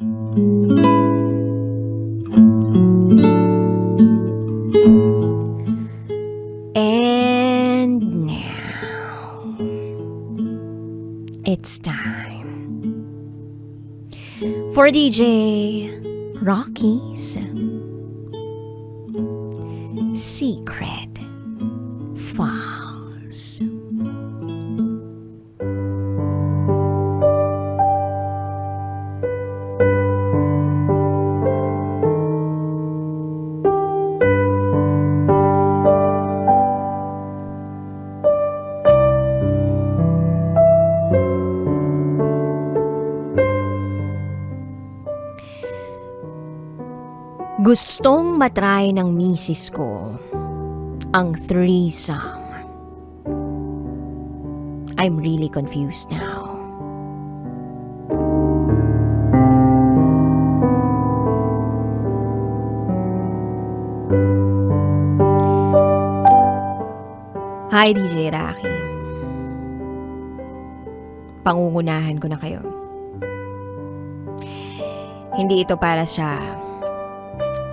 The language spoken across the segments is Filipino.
And now, it's time for DJ Rocky's Secret Files. Gustong matry ng misis ko ang threesome. I'm really confused now. Hi, DJ Rocky. Pangungunahan ko na kayo. Hindi ito para sa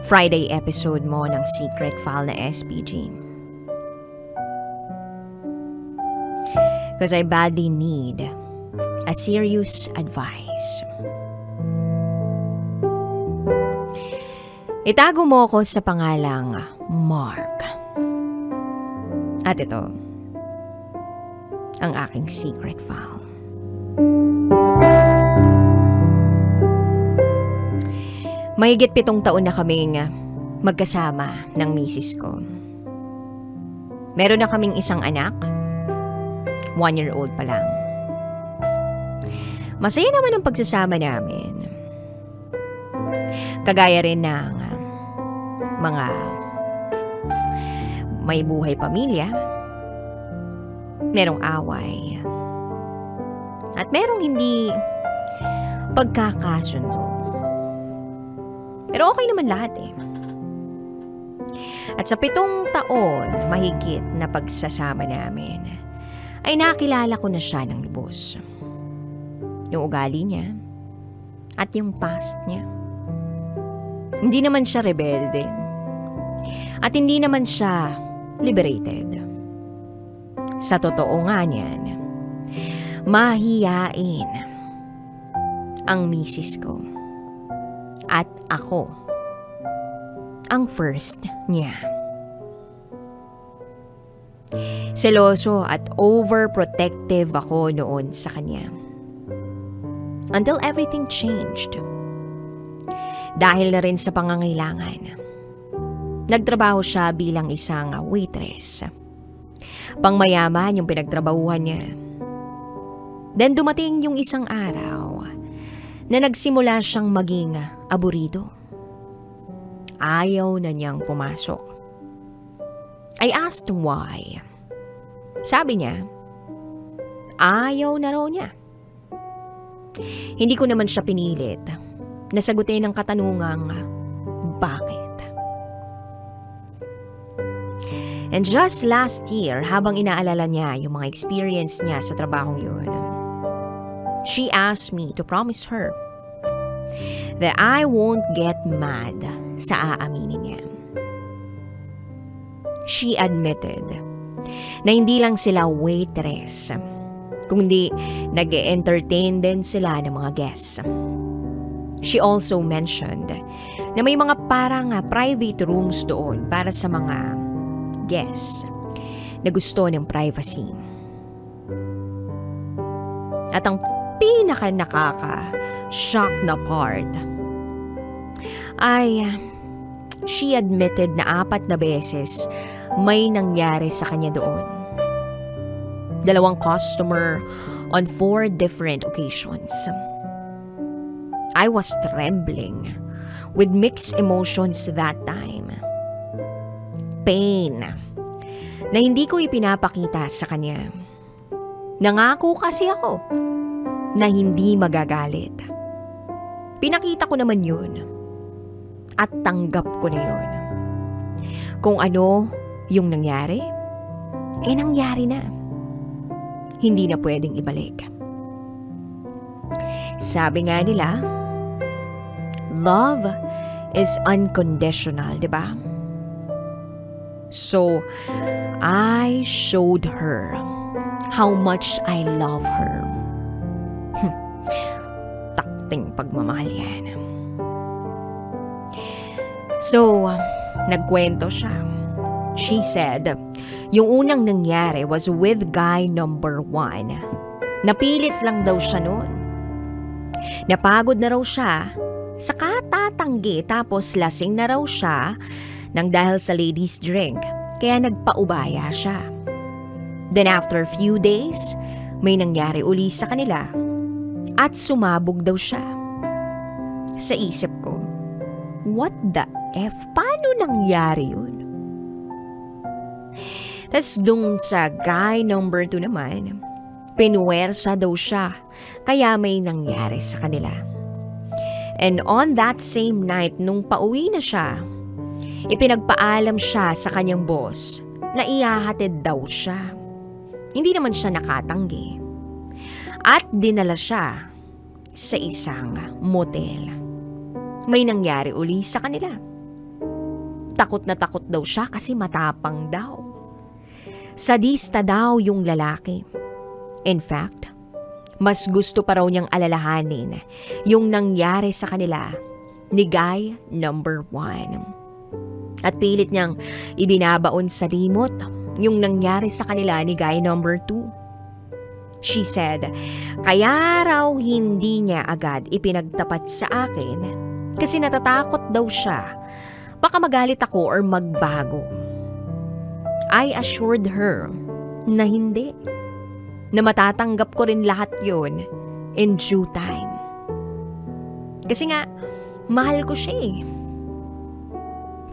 Friday episode mo ng Secret File na SPG. Because I badly need a serious advice. Itago mo ako sa pangalang Mark. At ito, ang aking secret file. Mahigit 7 taon na kaming magkasama ng misis ko. Meron na kaming isang anak, 1-year-old pa lang. Masaya naman ang pagsasama namin. Kagaya rin ng mga may buhay pamilya, merong away, at merong hindi pagkakasundo. Pero okay naman lahat eh. At sa 7 taon mahigit na pagsasama namin, ay nakilala ko na siya ng lubos. Yung ugali niya at yung past niya. Hindi naman siya rebelde. At hindi naman siya liberated. Sa totoo nga niyan, mahiyain ang misis ko. At ako ang first niya. Seloso at overprotective ako noon sa kanya. Until everything changed. Dahil na rin sa pangangailangan. Nagtrabaho siya bilang isang waitress. Pangmayaman yung pinagtrabahuhan niya. Then dumating yung isang araw na nagsimula siyang maging aburido. Ayaw na niyang pumasok. I asked why. Sabi niya, ayaw na raw niya. Hindi ko naman siya pinilit na sagutin ang katanungang bakit. And just last year, habang inaalala niya yung mga experience niya sa trabahong yun, she asked me to promise her that I won't get mad sa aaminin niya. She admitted na hindi lang sila waitress, kundi nag-entertain din sila ng mga guests. She also mentioned na may mga parang private rooms doon para sa mga guests na gusto ng privacy. At ang pinaka nakaka-shock na part ay she admitted na 4 na beses may nangyari sa kanya doon. 2 customer on 4 different occasions. I was trembling with mixed emotions that time. Pain na hindi ko ipinapakita sa kanya. Nangako kasi ako na hindi magagalit. Pinakita ko naman yun. At tanggap ko na yun. Kung ano yung nangyari, nangyari na. Hindi na pwedeng ibalik. Sabi nga nila, love is unconditional, di ba? So, I showed her how much I love her. Takting pagmamahal yan. So, nagkwento siya. She said, yung unang nangyari was with guy number 1. Napilit lang daw siya noon. Napagod na raw siya sa katatanggi, tapos lasing na raw siya nang dahil sa ladies drink, kaya nagpaubaya siya. Then after a few days, may nangyari uli sa kanila at sumabog daw siya. Sa isip ko, what the F? Paano nangyari yun? Tas dung sa guy number 2 naman, pinuwersa daw siya, kaya may nangyari sa kanila. And on that same night, nung pauwi na siya, ipinagpaalam siya sa kanyang boss na ihahatid daw siya. Hindi naman siya nakatanggi. At dinala siya sa isang motel. May nangyari uli sa kanila. Takot na takot daw siya kasi matapang daw. Sadista daw yung lalaki. In fact, mas gusto pa raw niyang alalahanin yung nangyari sa kanila ni guy number 1. At pilit niyang ibinabaon sa limot yung nangyari sa kanila ni guy number 2. She said, kaya raw hindi niya agad ipinagtapat sa akin kasi natatakot daw siya. Baka magalit ako or magbago. I assured her na hindi. Na matatanggap ko rin lahat yun in due time. Kasi nga, mahal ko siya eh.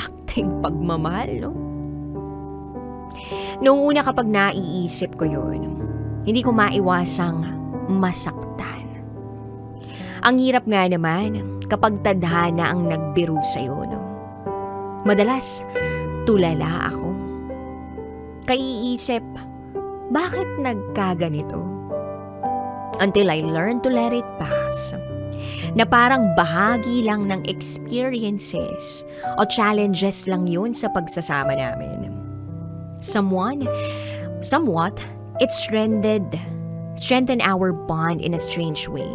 Takting pagmamahal, no? Noong una kapag naiisip ko yun, hindi ko maiwasang masaktan. Ang hirap nga naman kapag tadhana ang nagbiro sa'yo, no? Madalas, tulala ako. Kaiisip, bakit nagkaganito? Until I learned to let it pass. Na parang bahagi lang ng experiences o challenges lang yun sa pagsasama namin. Somewhat, it strengthened our bond in a strange way.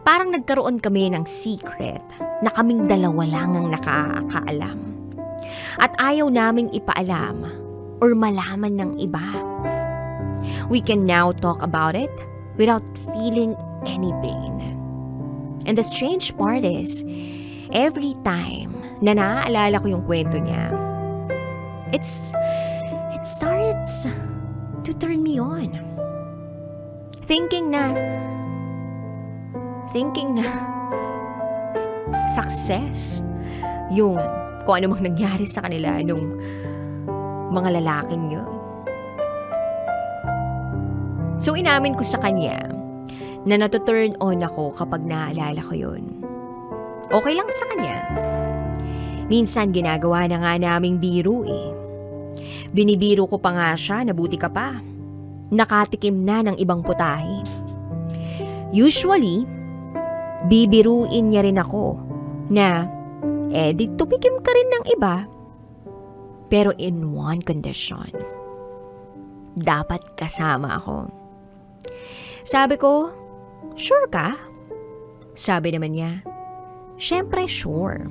Parang nagkaroon kami ng secret na kaming dalawa lang ang nakakaalam. At ayaw naming ipaalam or malaman ng iba. We can now talk about it without feeling any pain. And the strange part is, every time na naaalala ko yung kwento niya, it starts to turn me on. Thinking na success yung kung ano mang nangyari sa kanila nung mga lalaking yun. So inamin ko sa kanya na natuturn on ako kapag naaalala ko yun. Okay lang sa kanya. Minsan ginagawa na nga naming biro eh. Binibiro ko pa nga siya na buti ka pa. Nakatikim na ng ibang putahe. Usually, bibiruin niya rin ako na di tupikim ka rin ng iba. Pero in one condition. Dapat kasama ako. Sabi ko, sure ka? Sabi naman niya, syempre sure.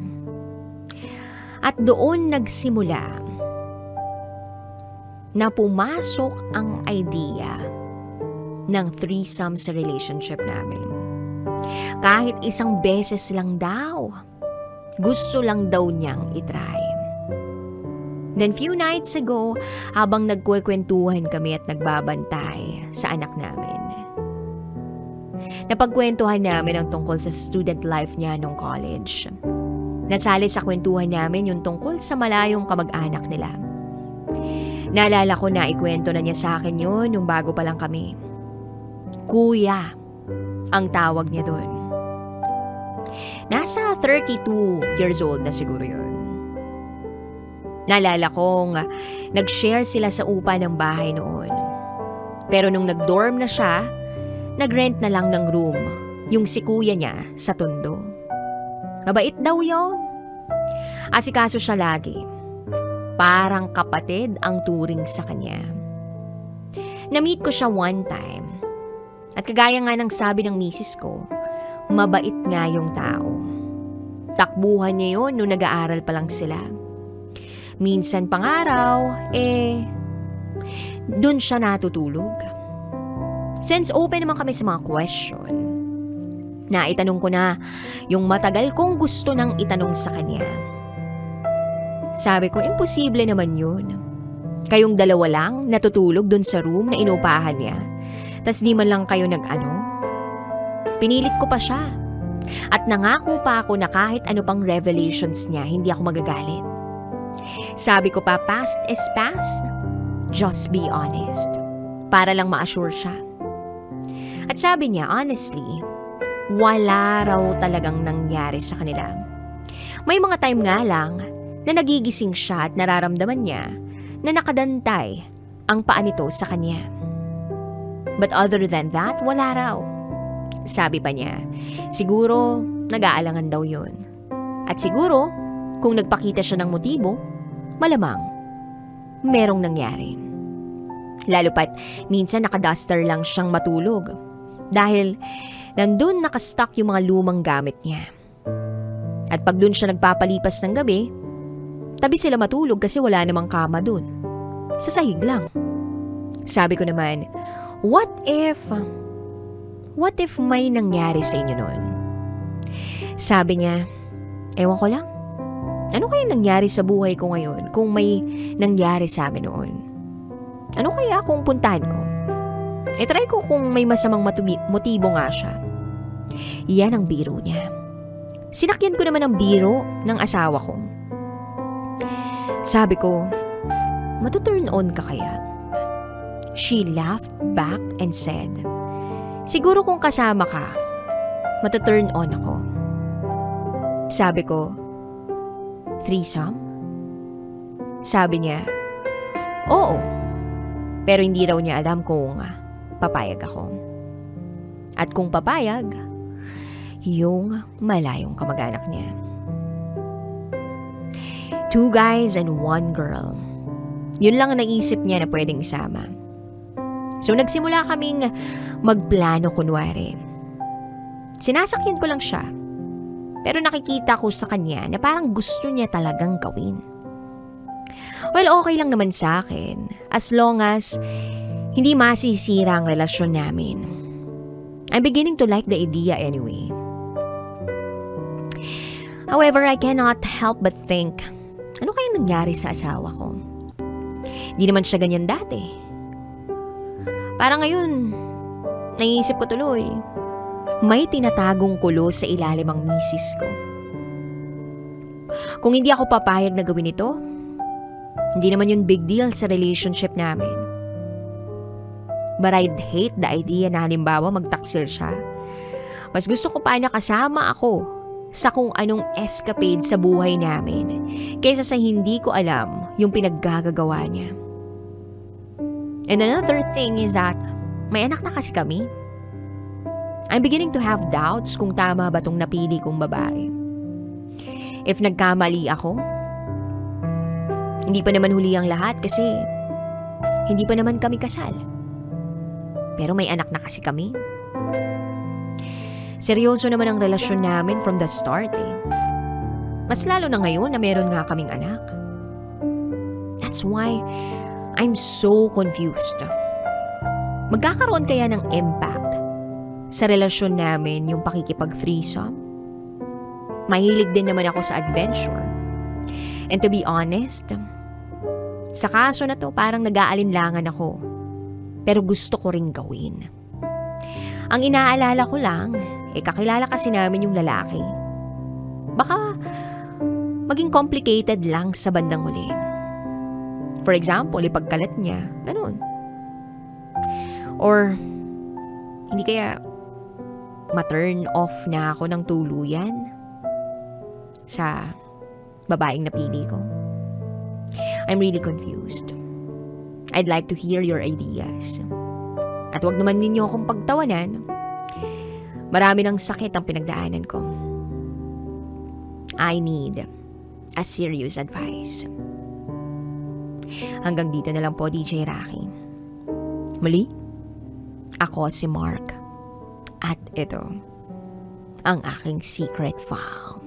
At doon nagsimula na pumasok ang idea ng threesome sa relationship namin. Kahit isang beses lang daw, gusto lang daw niyang itry. Then few nights ago, habang nagkukwentuhan kami at nagbabantay sa anak namin, napagkwentuhan namin ang tungkol sa student life niya nung college. Nasali sa kwentuhan namin yung tungkol sa malayong kamag-anak nila. Naalala ko na ikwento na niya sa akin yun nung bago pa lang kami. Kuya, ang tawag niya dun. Nasa 32 years old na siguro yun. Naalala kong nag-share sila sa upa ng bahay noon. Pero nung nag-dorm na siya, nag-rent na lang ng room yung si kuya niya sa Tondo. Mabait daw yun. Asikaso siya lagi. Parang kapatid ang turing sa kanya. Na-meet ko siya one time. At kagaya nga ng sabi ng misis ko, mabait nga yung tao. Takbuhan niya yun nung nag-aaral pa lang sila. Minsan pang araw, dun siya natutulog. Since open naman kami sa mga question, naitanong ko na yung matagal kong gusto nang itanong sa kanya. Sabi ko, imposible naman yun. Kayong dalawa lang natutulog dun sa room na inupahan niya. Tas di man lang kayo Pinilit ko pa siya. At nangako pa ako na kahit ano pang revelations niya, hindi ako magagalit. Sabi ko pa, past is past. Just be honest. Para lang ma-assure siya. At sabi niya, honestly, wala raw talagang nangyari sa kanila. May mga time nga lang na nagigising siya at nararamdaman niya na nakadantay ang paa nito sa kanya. But other than that, wala raw. Sabi pa niya, siguro nag-aalangan daw yun. At siguro, kung nagpakita siya ng motibo, malamang merong nangyari. Lalo pat minsan nakaduster lang siyang matulog dahil nandun nakastock yung mga lumang gamit niya. At pag dun siya nagpapalipas ng gabi, tabi sila matulog kasi wala namang kama dun. Sa sahig lang. Sabi ko naman, what if may nangyari sa inyo noon? Sabi niya, ewan ko lang. Ano kaya nangyari sa buhay ko ngayon kung may nangyari sa amin noon? Ano kaya kung puntahan ko? Try ko kung may masamang motibo nga siya. Iyan ang biro niya. Sinakyan ko naman ang biro ng asawa ko. Sabi ko, matuturn on ka kaya? She laughed back and said, siguro kung kasama ka, matuturn on ako. Sabi ko, threesome? Sabi niya, oo. Pero hindi raw niya alam kung papayag ako. At kung papayag, yung malayong kamag-anak niya. 2 guys and 1 girl. Yun lang ang naisip niya na pwedeng isama. So nagsimula kaming magplano kunwari. Sinasakyan ko lang siya. Pero nakikita ko sa kanya na parang gusto niya talagang gawin. Well, okay lang naman sa akin. As long as hindi masisira ang relasyon namin. I'm beginning to like the idea anyway. However, I cannot help but think, ano kaya nangyari sa asawa ko? Hindi naman siya ganyan dati. Parang ngayon, naisip ko tuloy, may tinatagong kulo sa ilalim ang misis ko. Kung hindi ako papayag na gawin ito, hindi naman yun big deal sa relationship namin. But I'd hate the idea na halimbawa magtaksil siya. Mas gusto ko pa na kasama ako sa kung anong escapade sa buhay namin kaysa sa hindi ko alam yung pinaggagawa niya. And another thing is that may anak na kasi kami. I'm beginning to have doubts kung tama ba tong napili kong babae. If nagkamali ako, hindi pa naman huli ang lahat kasi hindi pa naman kami kasal. Pero may anak na kasi kami. Seryoso naman ang relasyon namin from the start eh. Mas lalo na ngayon na meron nga kaming anak. That's why I'm so confused. Magkakaroon kaya ng impact sa relasyon namin yung pakikipag-threesome? Mahilig din naman ako sa adventure. And to be honest, sa kaso na to parang nag-aalinlangan ako. Pero gusto ko ring gawin. Ang inaalala ko lang, kakilala kasi namin yung lalaki. Baka maging complicated lang sa bandang huli. For example, ipagkalat niya, ganun. Or, hindi kaya ma-turn off na ako ng tuluyan sa babaeng napili ko. I'm really confused. I'd like to hear your ideas. At wag naman ninyo akong pagtawanan. Marami ng sakit ang pinagdaanan ko. I need a serious advice. Hanggang dito na lang po, DJ Rocky. Muli, ako si Mark. At ito, ang aking secret file.